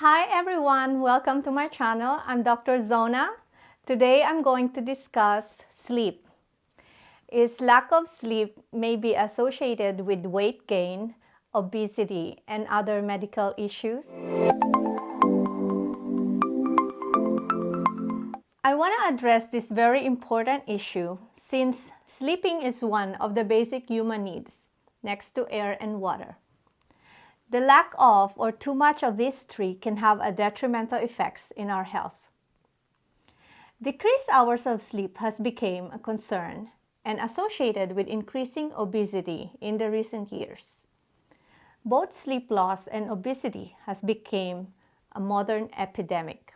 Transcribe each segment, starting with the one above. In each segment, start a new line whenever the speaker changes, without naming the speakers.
Hi everyone, welcome to my channel. I'm Dr. Zonna. Today I'm going to discuss sleep. Is lack of sleep may be associated with weight gain, obesity, and other medical issues? I want to address this very important issue since sleeping is one of the basic human needs next to air and water. The lack of or too much of these three can have a detrimental effects in our health. Decreased hours of sleep has become a concern and associated with increasing obesity in the recent years. Both sleep loss and obesity has become a modern epidemic.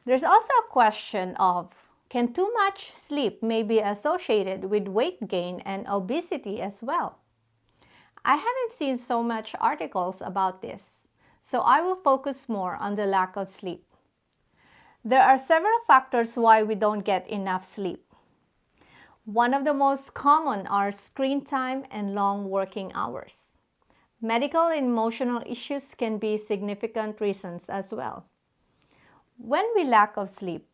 There's also a question of, can too much sleep may be associated with weight gain and obesity as well? I haven't seen so much articles about this, so I will focus more on the lack of sleep. There are several factors why we don't get enough sleep. One of the most common are screen time and long working hours. Medical and emotional issues can be significant reasons as well. When we lack of sleep,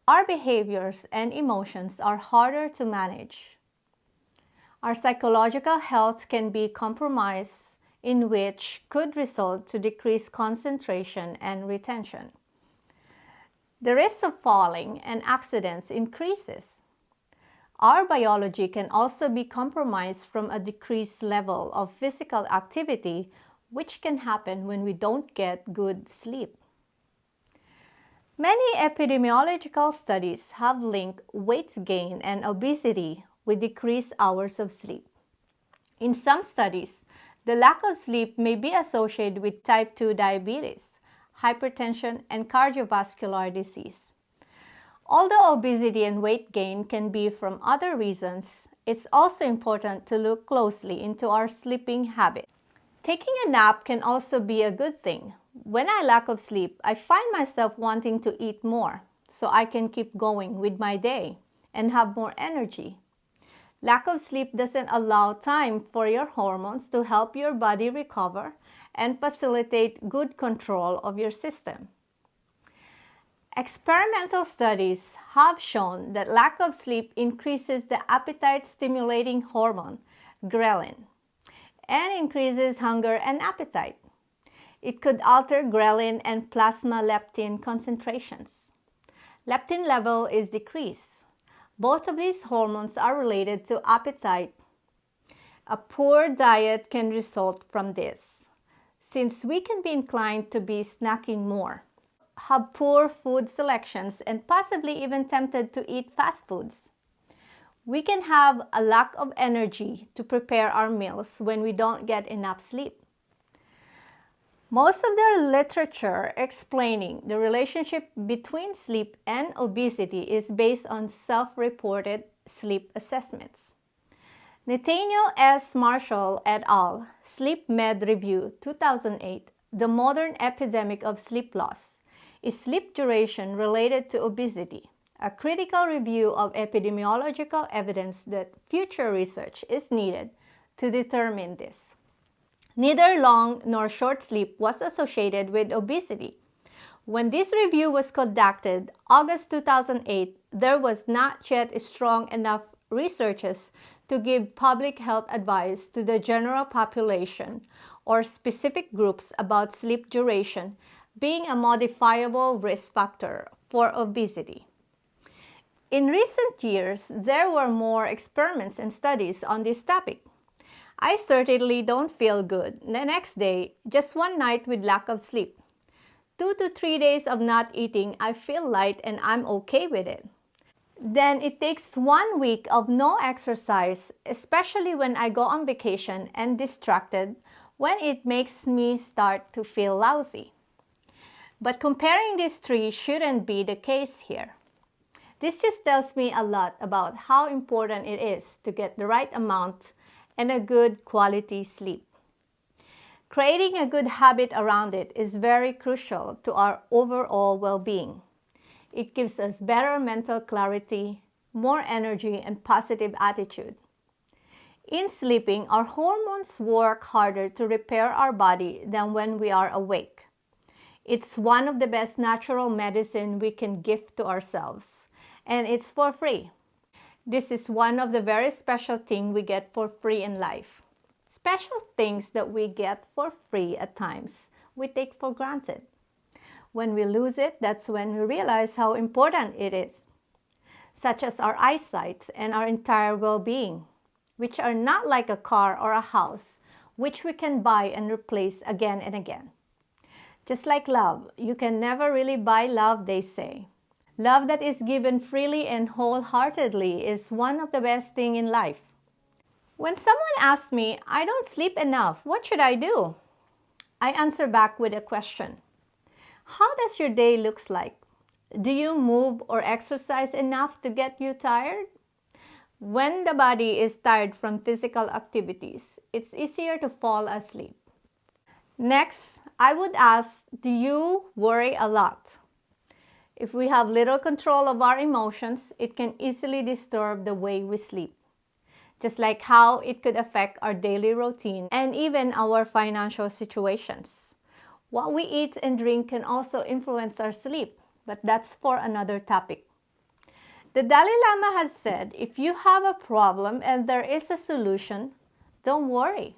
our behaviors and emotions are harder to manage. Our psychological health can be compromised, in which could result to decreased concentration and retention. The risk of falling and accidents increases. Our biology can also be compromised from a decreased level of physical activity, which can happen when we don't get good sleep. Many epidemiological studies have linked weight gain and obesity with decreased hours of sleep. In some studies, the lack of sleep may be associated with type 2 diabetes, hypertension, and cardiovascular disease. Although obesity and weight gain can be from other reasons, it's also important to look closely into our sleeping habit. Taking a nap can also be a good thing. When I lack of sleep, I find myself wanting to eat more so I can keep going with my day and have more energy. Lack of sleep doesn't allow time for your hormones to help your body recover and facilitate good control of your system. Experimental studies have shown that lack of sleep increases the appetite-stimulating hormone, ghrelin, and increases hunger and appetite. It could alter ghrelin and plasma leptin concentrations. Leptin level is decreased. Both of these hormones are related to appetite. A poor diet can result from this, since we can be inclined to be snacking more, have poor food selections, and possibly even tempted to eat fast foods. We can have a lack of energy to prepare our meals when we don't get enough sleep. Most of the literature explaining the relationship between sleep and obesity is based on self-reported sleep assessments. Nathaniel S. Marshall et al., Sleep Med Review 2008, The Modern Epidemic of Sleep Loss, Is Sleep Duration Related to Obesity? A critical review of epidemiological evidence that future research is needed to determine this. Neither long nor short sleep was associated with obesity. When this review was conducted, August 2008, there was not yet strong enough researches to give public health advice to the general population or specific groups about sleep duration being a modifiable risk factor for obesity. In recent years, there were more experiments and studies on this topic. I certainly don't feel good the next day, just one night with lack of sleep. 2 to 3 days of not eating, I feel light and I'm okay with it. Then it takes 1 week of no exercise, especially when I go on vacation and distracted, when it makes me start to feel lousy. But comparing these three shouldn't be the case here. This just tells me a lot about how important it is to get the right amount and a good quality sleep. Creating a good habit around it is very crucial to our overall well-being. It gives us better mental clarity, more energy, and positive attitude. In sleeping, our hormones work harder to repair our body than when we are awake. It's one of the best natural medicine we can give to ourselves, and it's for free. This is one of the very special things we get for free in life. Special things that we get for free at times we take for granted. When we lose it, that's when we realize how important it is, such as our eyesight and our entire well-being, which are not like a car or a house, which we can buy and replace again and again. Just like love, you can never really buy love, they say. Love that is given freely and wholeheartedly is one of the best things in life. When someone asks me, I don't sleep enough, what should I do? I answer back with a question. How does your day look like? Do you move or exercise enough to get you tired? When the body is tired from physical activities, it's easier to fall asleep. Next, I would ask, do you worry a lot? If we have little control of our emotions, it can easily disturb the way we sleep, just like how it could affect our daily routine and even our financial situations. What we eat and drink can also influence our sleep, but that's for another topic. The Dalai Lama has said, if you have a problem and there is a solution, don't worry.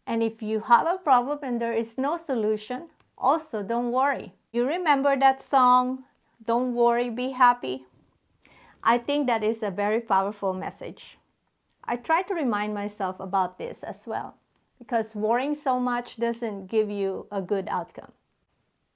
And if you have a problem and there is no solution, also don't worry. You remember that song, Don't Worry, Be Happy? I think that is a very powerful message. I try to remind myself about this as well, because worrying so much doesn't give you a good outcome.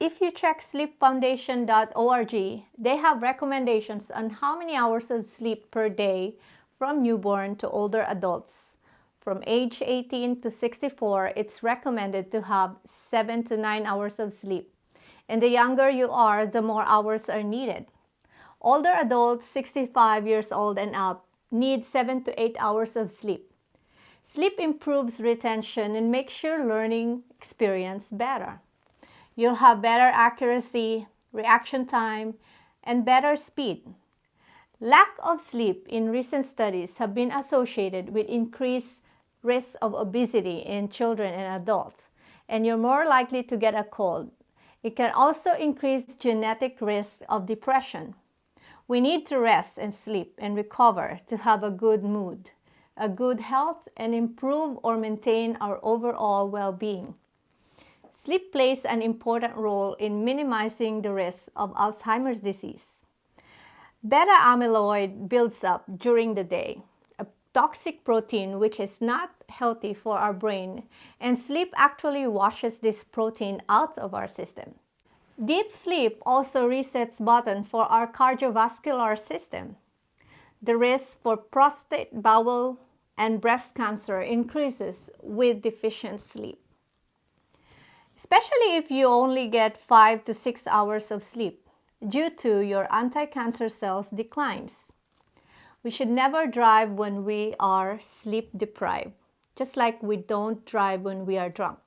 If you check sleepfoundation.org, they have recommendations on how many hours of sleep per day from newborn to older adults. From age 18 to 64, it's recommended to have 7 to 9 hours of sleep. And the younger you are, the more hours are needed. Older adults, 65 years old and up, need 7 to 8 hours of sleep. Sleep improves retention and makes your learning experience better. You'll have better accuracy, reaction time, and better speed. Lack of sleep in recent studies have been associated with increased risk of obesity in children and adults, and you're more likely to get a cold. It can also increase genetic risk of depression. We need to rest and sleep and recover to have a good mood, a good health, and improve or maintain our overall well-being. Sleep plays an important role in minimizing the risk of Alzheimer's disease. Beta amyloid builds up during the day, a toxic protein which is not healthy for our brain, and sleep actually washes this protein out of our system. Deep sleep also resets button for our cardiovascular system. The risk for prostate, bowel, and breast cancer increases with deficient sleep, especially if you only get 5 to 6 hours of sleep due to your anti-cancer cells declines. We should never drive when we are sleep deprived, just like we don't drive when we are drunk.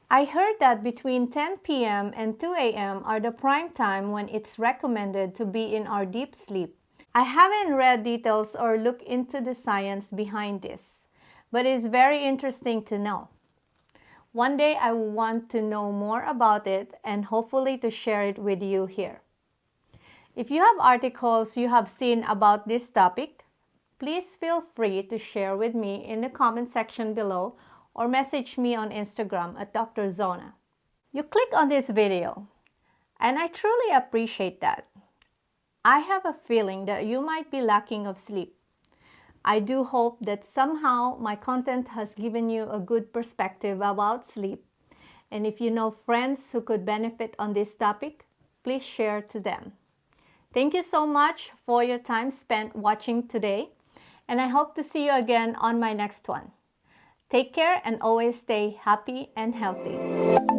I heard that between 10 p.m. and 2 a.m. are the prime time when it's recommended to be in our deep sleep. I haven't read details or looked into the science behind this, but it's very interesting to know. One day I want to know more about it and hopefully to share it with you here. If you have articles you have seen about this topic, please feel free to share with me in the comment section below or message me on Instagram at Dr. Zonna. You click on this video, and I truly appreciate that. I have a feeling that you might be lacking of sleep. I do hope that somehow my content has given you a good perspective about sleep. And if you know friends who could benefit on this topic, please share to them. Thank you so much for your time spent watching today, and I hope to see you again on my next one. Take care and always stay happy and healthy.